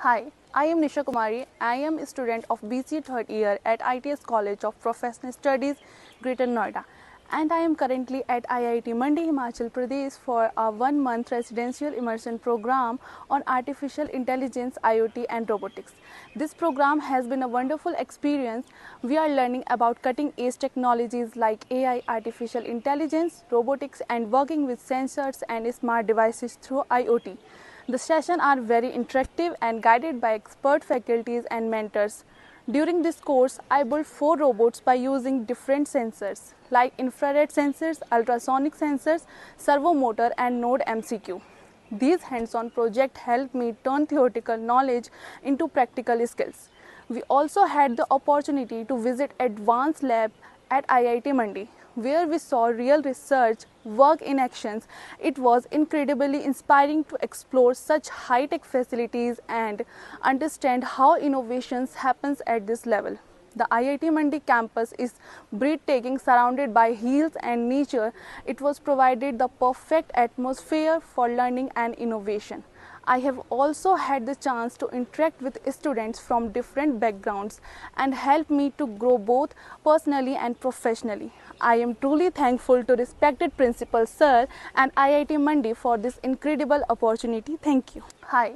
Hi, I am Nisha Kumari. I am a student of BCA third year at ITS College of Professional Studies, Greater Noida, and I am currently at IIT Mandi, Himachal Pradesh for a 1-month residential immersion program on artificial intelligence, IoT and robotics. This program has been a wonderful experience. We are learning about cutting-edge technologies like AI, artificial intelligence, robotics and working with sensors and smart devices through IoT. The sessions are very interactive and guided by expert faculties and mentors. During this course, I built 4 robots by using different sensors like infrared sensors, ultrasonic sensors, servo motor and node MCQ. These hands-on projects helped me turn theoretical knowledge into practical skills. We also had the opportunity to visit advanced lab at IIT Mandi, where we saw real research work in actions. It was incredibly inspiring to explore such high-tech facilities and understand how innovations happens at this level. The IIT Mandi campus is breathtaking, surrounded by hills and nature. It was provided the perfect atmosphere for learning and innovation. I have also had the chance to interact with students from different backgrounds and help me to grow both personally and professionally. I am truly thankful to respected Principal Sir and IIT Mandi for this incredible opportunity. Thank you. Hi.